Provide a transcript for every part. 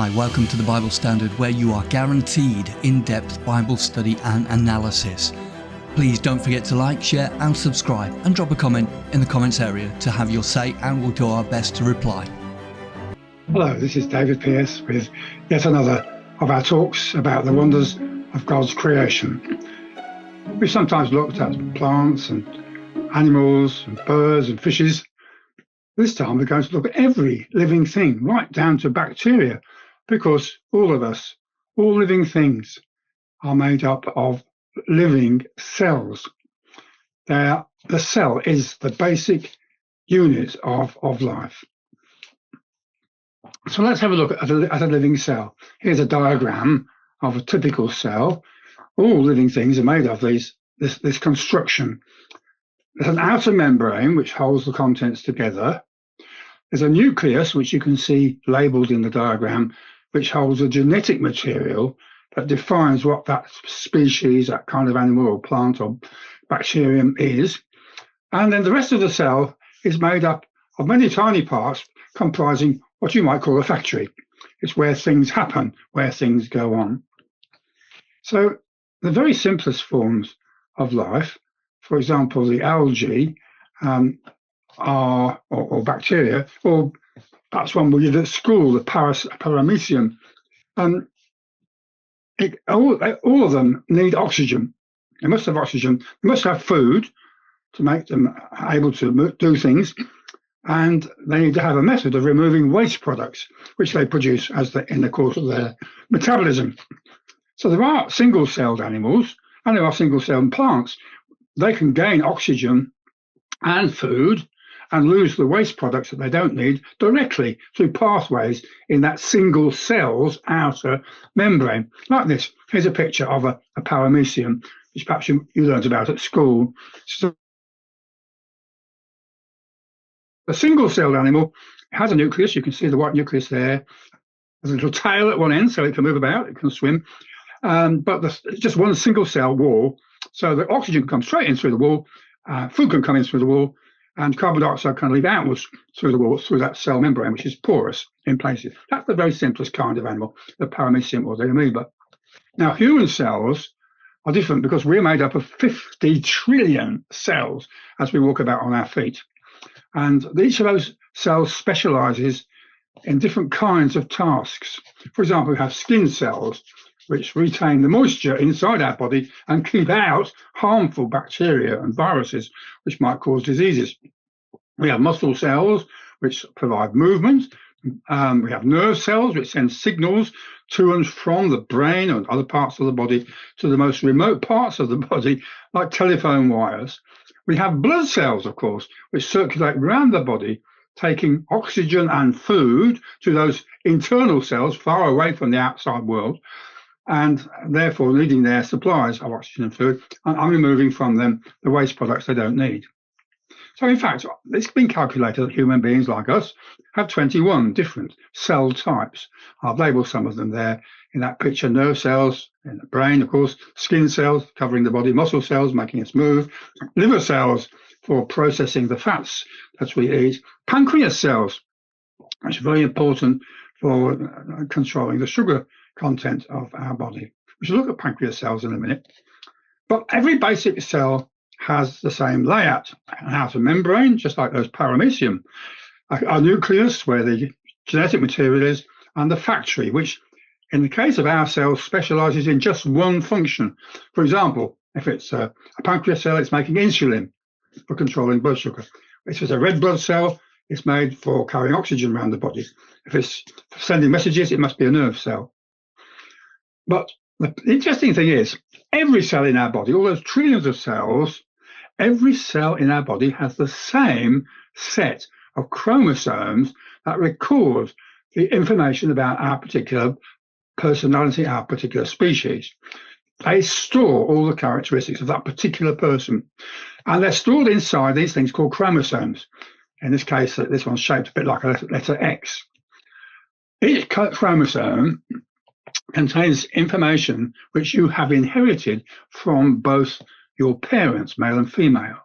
Hi, welcome to the Bible Standard, where you are guaranteed in-depth Bible study and analysis. Please don't forget to like, share and subscribe, and drop a comment in the comments area to have your say, and we'll do our best to reply. Hello, this is David Pearce with yet another of our talks about the wonders of God's creation. We've sometimes looked at plants and animals and birds and fishes. This time we're going to look at every living thing, right down to bacteria, because all of us, all living things, are made up of living cells. The cell is the basic unit of life. So let's have a look at a living cell. Here's a diagram of a typical cell. All living things are made of this construction. There's an outer membrane which holds the contents together. There's a nucleus, which you can see labelled in the diagram, which holds the genetic material that defines what that species, that kind of animal or plant or bacterium is. And then the rest of the cell is made up of many tiny parts comprising what you might call a factory. It's where things happen, where things go on. So the very simplest forms of life, for example, the algae, or bacteria, or perhaps one we did at school, the Paramecium. All of them need oxygen. They must have oxygen. They must have food to make them able to do things, and they need to have a method of removing waste products, which they produce in the course of their metabolism. So there are single-celled animals, and there are single-celled plants. They can gain oxygen and food and lose the waste products that they don't need directly through pathways in that single cell's outer membrane. Like this. Here's a picture of a Paramecium, which perhaps you learned about at school. So a single-celled animal has a nucleus. You can see the white nucleus there. There's a little tail at one end, so it can move about, it can swim. But there's just one single-cell wall, so the oxygen comes straight in through the wall, food can come in through the wall, and carbon dioxide can leak outwards through the wall, through that cell membrane, which is porous in places. That's the very simplest kind of animal, the Paramecium or the amoeba. Now, human cells are different because we're made up of 50 trillion cells as we walk about on our feet. And each of those cells specialises in different kinds of tasks. For example, we have skin cells, which retain the moisture inside our body and keep out harmful bacteria and viruses, which might cause diseases. We have muscle cells, which provide movement. We have nerve cells, which send signals to and from the brain and other parts of the body to the most remote parts of the body, like telephone wires. We have blood cells, of course, which circulate around the body, taking oxygen and food to those internal cells far away from the outside world, and therefore needing their supplies of oxygen and food, and removing from them the waste products they don't need. So in fact, it's been calculated that human beings like us have 21 different cell types. I've labelled some of them there in that picture. Nerve cells in the brain, of course, skin cells covering the body, muscle cells making us move, liver cells for processing the fats that we eat, pancreas cells, which are very important for controlling the sugar content of our body. We should look at pancreas cells in a minute. But every basic cell has the same layout: an outer membrane, just like those Paramecium, a nucleus where the genetic material is, and the factory, which in the case of our cells specialises in just one function. For example, if it's a pancreas cell, it's making insulin for controlling blood sugar. If it's a red blood cell, it's made for carrying oxygen around the body. If it's sending messages, it must be a nerve cell. But the interesting thing is, every cell in our body, all those trillions of cells, every cell in our body has the same set of chromosomes that record the information about our particular personality, our particular species. They store all the characteristics of that particular person. And they're stored inside these things called chromosomes. In this case, this one's shaped a bit like a letter X. Each chromosome contains information which you have inherited from both your parents, male and female.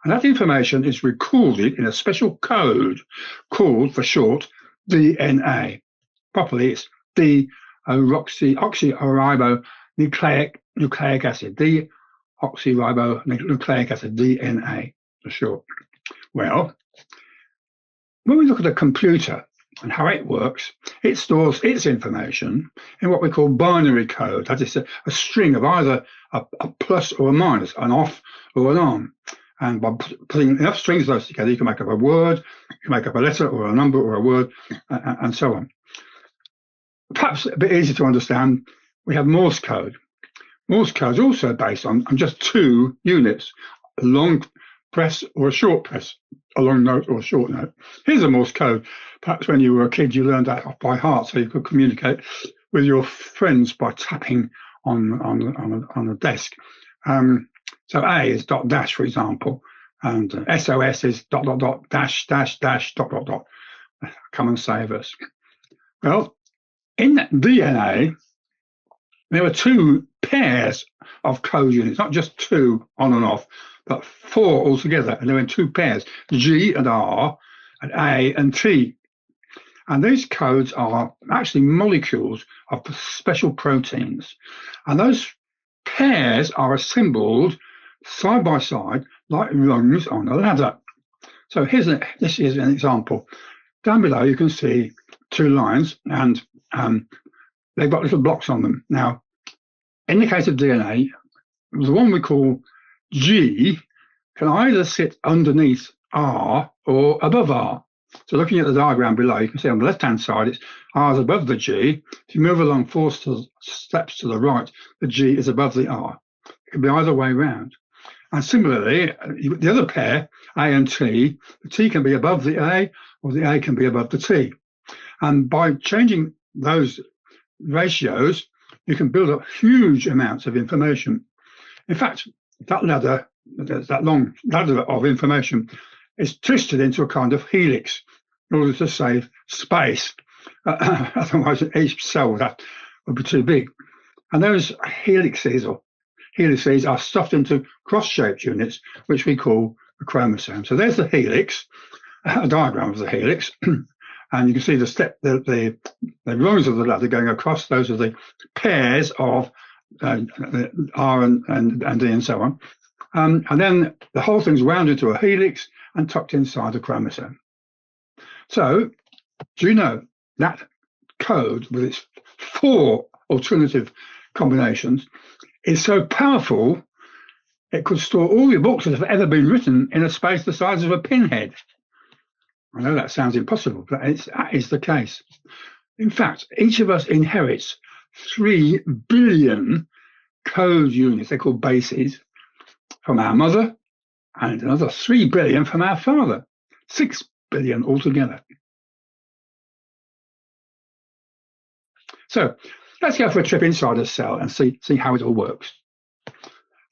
And that information is recorded in a special code called, for short, DNA. Properly, it's deoxyribonucleic acid, deoxyribonucleic acid, DNA for short. Well, when we look at a computer and how it works, it stores its information in what we call binary code. That is a string of either a plus or a minus, an off or an on. And by putting enough strings of those together, you can make up a word, you can make up a letter or a number or a word, and so on. Perhaps a bit easier to understand, we have Morse code. Morse code is also based on just 2 units, a long press or a short press, a long note or a short note. Here's a Morse code. Perhaps when you were a kid, you learned that off by heart, so you could communicate with your friends by tapping on a desk. So A is dot dash, for example, and SOS is dot dot dot dash dash dash dot dot dot. Come and save us. Well, in DNA, there are 2 pairs of code units, not just 2 on and off, but 4 altogether, and they're in 2 pairs, G and R, and A and T. And these codes are actually molecules of special proteins. And those pairs are assembled side by side like rungs on a ladder. So this is an example. Down below you can see 2 lines, and they've got little blocks on them. Now, in the case of DNA, the one we call G can either sit underneath R or above R. So looking at the diagram below, you can see on the left-hand side, R is above the G. If you move along 4 steps to the right, the G is above the R. It can be either way around. And similarly, the other pair, A and T, the T can be above the A, or the A can be above the T. And by changing those ratios, you can build up huge amounts of information. In fact, that ladder, that long ladder of information, is twisted into a kind of helix in order to save space. Otherwise, each cell that would be too big. And those helices are stuffed into cross-shaped units, which we call the chromosome. So there's the helix, a diagram of the helix, and you can see the rungs of the ladder going across. Those are the pairs of R and D and so on. And then the whole thing's wound into a helix and tucked inside the chromosome. So, do you know that code with its 4 alternative combinations is so powerful it could store all the books that have ever been written in a space the size of a pinhead? I know that sounds impossible, but that is the case. In fact, each of us inherits 3 billion code units, they're called bases, from our mother, and another 3 billion from our father, 6 billion altogether. So let's go for a trip inside a cell and see how it all works.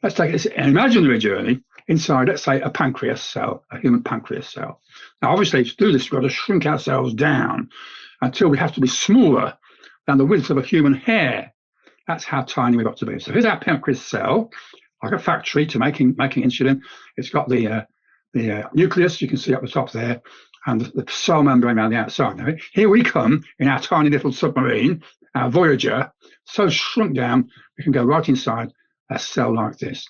Let's take an imaginary journey inside, let's say, a pancreas cell, a human pancreas cell. Now, obviously, to do this, we've got to shrink ourselves down until we have to be smaller than the width of a human hair. That's how tiny we've got to be. So here's our pancreas cell, like a factory to making insulin. It's got the nucleus, you can see up the top there, and the cell membrane around the outside. Now, here we come in our tiny little submarine, our Voyager, so shrunk down, we can go right inside a cell like this.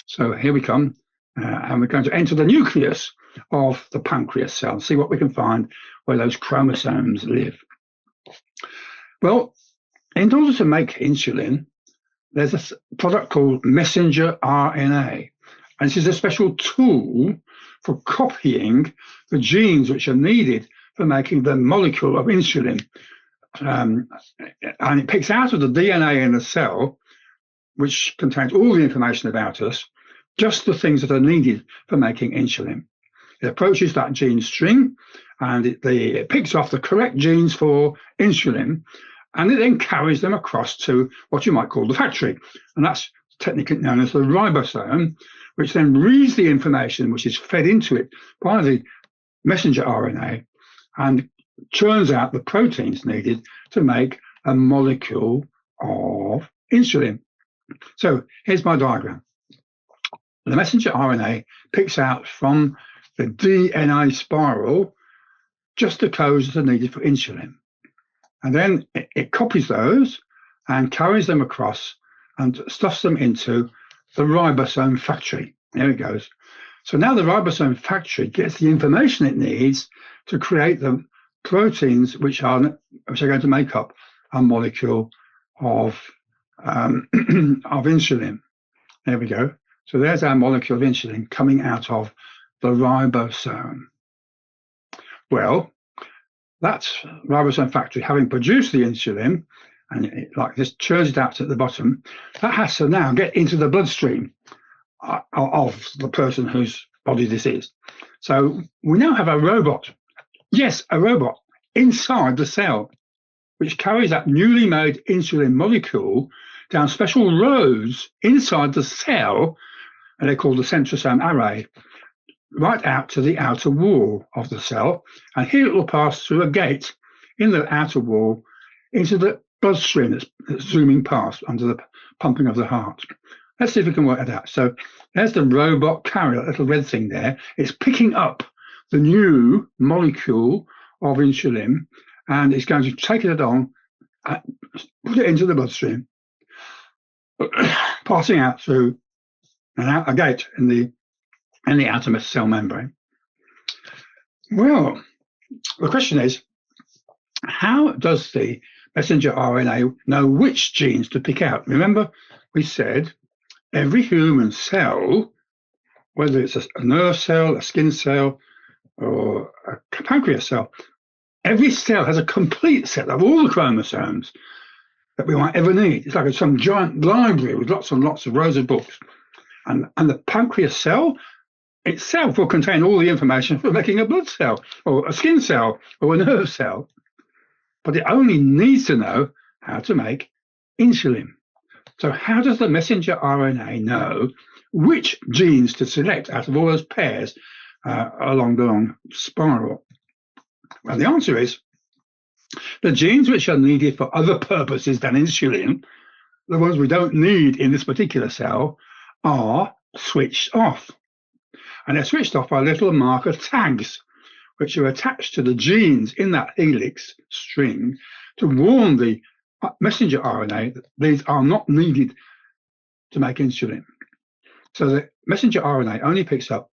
So here we come, and we're going to enter the nucleus of the pancreas cell and see what we can find where those chromosomes live. Well, in order to make insulin, there's a product called messenger RNA. And this is a special tool for copying the genes which are needed for making the molecule of insulin. And it picks out of the DNA in the cell, which contains all the information about us, just the things that are needed for making insulin. It approaches that gene string, and it picks off the correct genes for insulin, and it then carries them across to what you might call the factory. And that's technically known as the ribosome, which then reads the information which is fed into it by the messenger RNA and churns out the proteins needed to make a molecule of insulin. So here's my diagram. The messenger RNA picks out from the DNA spiral just the codes that are needed for insulin. And then it copies those and carries them across and stuffs them into the ribosome factory. There it goes. So now the ribosome factory gets the information it needs to create the proteins which are going to make up a molecule of insulin. There we go. So there's our molecule of insulin coming out of the ribosome. Well, that ribosome factory, having produced the insulin, and it, like this, churns it out at the bottom, that has to now get into the bloodstream of the person whose body this is. So we now have a robot, yes, a robot, inside the cell, which carries that newly made insulin molecule down special roads inside the cell, and they're called the centrosome array, right out to the outer wall of the cell. And here it will pass through a gate in the outer wall into the bloodstream that's zooming past under the pumping of the heart. Let's see if we can work that out. So there's the robot carrier, that little red thing there. It's picking up the new molecule of insulin, and it's going to take it on, put it into the bloodstream, passing out through a gate in the outermost cell membrane. Well, the question is, how does the messenger RNA know which genes to pick out? Remember, we said every human cell, whether it's a nerve cell, a skin cell, or a pancreas cell, every cell has a complete set of all the chromosomes that we might ever need. It's like some giant library with lots and lots of rows of books. And the pancreas cell itself will contain all the information for making a blood cell, or a skin cell, or a nerve cell. But it only needs to know how to make insulin. So how does the messenger RNA know which genes to select out of all those pairs along the long spiral? Well, the answer is the genes which are needed for other purposes than insulin, the ones we don't need in this particular cell, are switched off. And they're switched off by little marker tags, which are attached to the genes in that helix string to warn the messenger RNA that these are not needed to make insulin. So the messenger RNA only picks up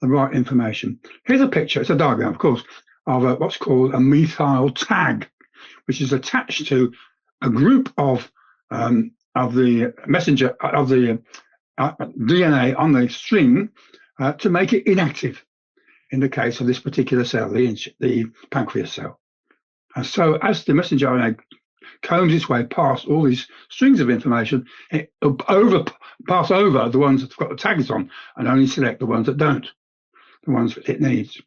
the right information. Here's a picture, it's a diagram, of course, of what's called a methyl tag, which is attached to a group of the messenger of the DNA on the string to make it inactive in the case of this particular cell, the pancreas cell. And so as the messenger RNA combs its way past all these strings of information, it will pass over the ones that have got the tags on and only select the ones that don't, the ones that it needs.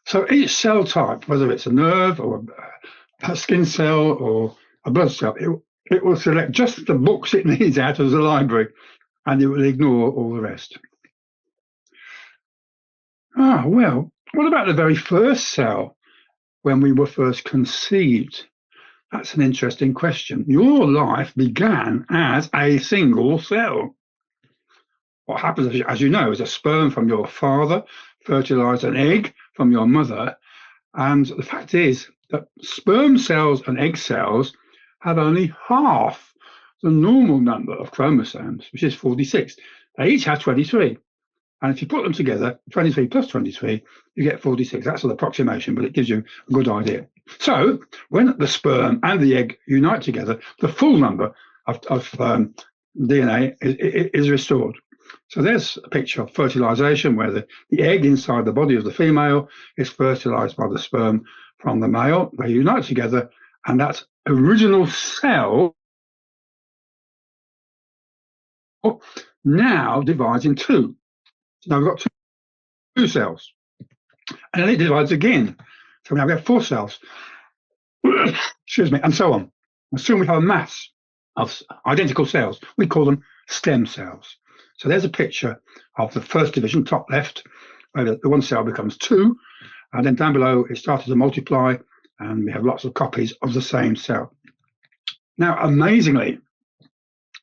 So each cell type, whether it's a nerve or a skin cell or a blood cell, it will select just the books it needs out of the library, and it will ignore all the rest. Well, what about the very first cell when we were first conceived? That's an interesting question. Your life began as a single cell. What happens, as you know, is a sperm from your father fertilized an egg from your mother. And the fact is that sperm cells and egg cells have only half the normal number of chromosomes, which is 46. They each have 23. And if you put them together, 23 plus 23, you get 46. That's an approximation, but it gives you a good idea. So when the sperm and the egg unite together, the full number of DNA is restored. So there's a picture of fertilization, where the egg inside the body of the female is fertilized by the sperm from the male. They unite together, and that original cell now divides in two. So now we've got two cells, and then it divides again. So now we have 4 cells, excuse me, and so on. And soon we have a mass of identical cells. We call them stem cells. So there's a picture of the first division, top left, where the one cell becomes 2, and then down below it started to multiply, and we have lots of copies of the same cell. Now, amazingly,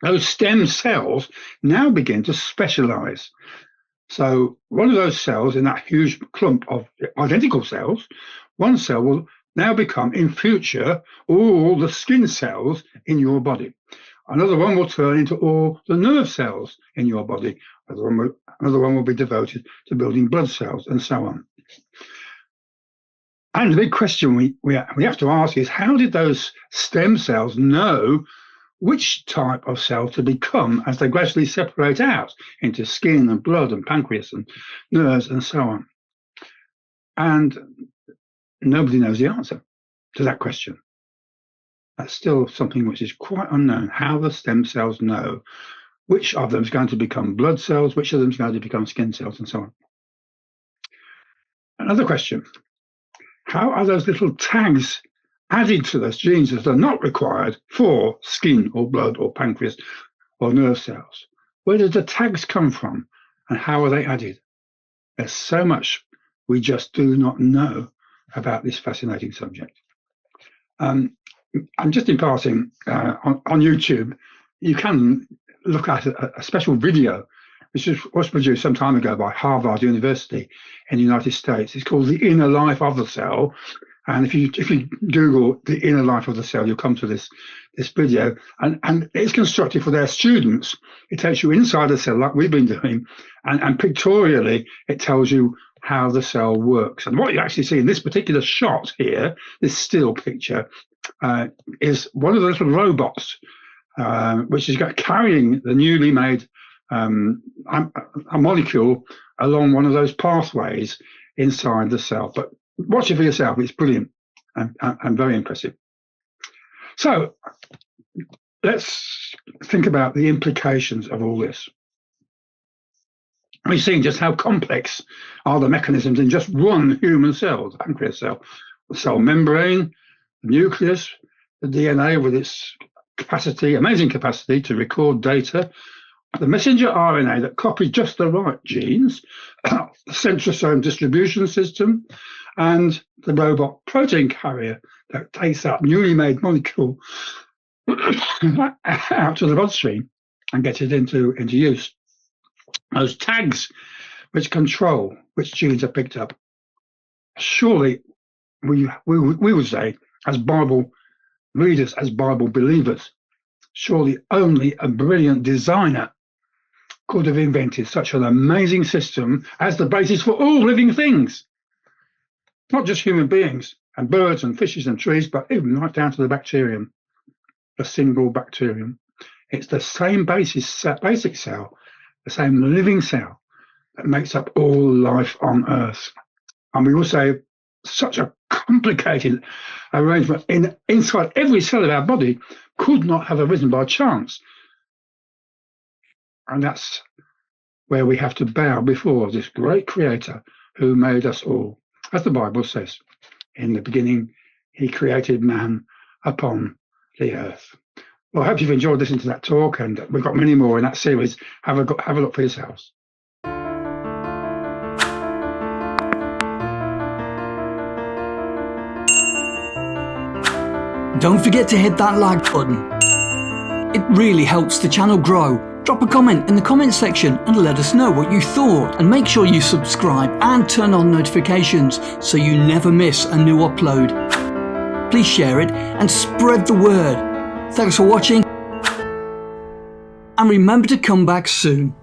those stem cells now begin to specialize. So one of those cells in that huge clump of identical cells, one cell will now become, in future, all the skin cells in your body. Another one will turn into all the nerve cells in your body. Another one will be devoted to building blood cells, and so on. And the big question we have to ask is, how did those stem cells know which type of cell to become as they gradually separate out into skin and blood and pancreas and nerves and so on? And nobody knows the answer to that question. That's still something which is quite unknown, how the stem cells know which of them is going to become blood cells, which of them is going to become skin cells, and so on. Another question, how are those little tags added to those genes that are not required for skin or blood or pancreas or nerve cells? Where did the tags come from, and how are they added? There's so much we just do not know about this fascinating subject. I'm just in passing, on YouTube, you can look at a special video which was produced some time ago by Harvard University in the United States. It's called The Inner Life of the Cell. And if you Google The Inner Life of the Cell, you'll come to this video. And it's constructed for their students. It takes you inside the cell like we've been doing. And pictorially, it tells you how the cell works. And what you actually see in this particular shot here, this still picture, is one of the little robots, which is carrying the newly made a molecule along one of those pathways inside the cell. But watch it for yourself. It's brilliant and very impressive. So let's think about the implications of all this. We've seen just how complex are the mechanisms in just one human cell, the pancreas cell, the cell membrane, the nucleus, the DNA with its capacity, amazing capacity to record data, the messenger RNA that copies just the right genes, the centrosome distribution system, and the robot protein carrier that takes that newly made molecule out to the bloodstream and gets it into use. Those tags which control which genes are picked up. Surely we would say, as Bible readers, as Bible believers, surely only a brilliant designer could have invented such an amazing system as the basis for all living things. Not just human beings and birds and fishes and trees, but even right down to the bacterium, the single bacterium. It's the same basic cell, the same living cell that makes up all life on Earth. And we will say such a complicated arrangement inside every cell of our body could not have arisen by chance. And that's where we have to bow before this great creator who made us all. As the Bible says, in the beginning, he created man upon the earth. Well, I hope you've enjoyed listening to that talk, and we've got many more in that series. Have a look for yourselves. Don't forget to hit that like button. It really helps the channel grow. Drop a comment in the comments section and let us know what you thought. And make sure you subscribe and turn on notifications so you never miss a new upload. Please share it and spread the word. Thanks for watching. And remember to come back soon.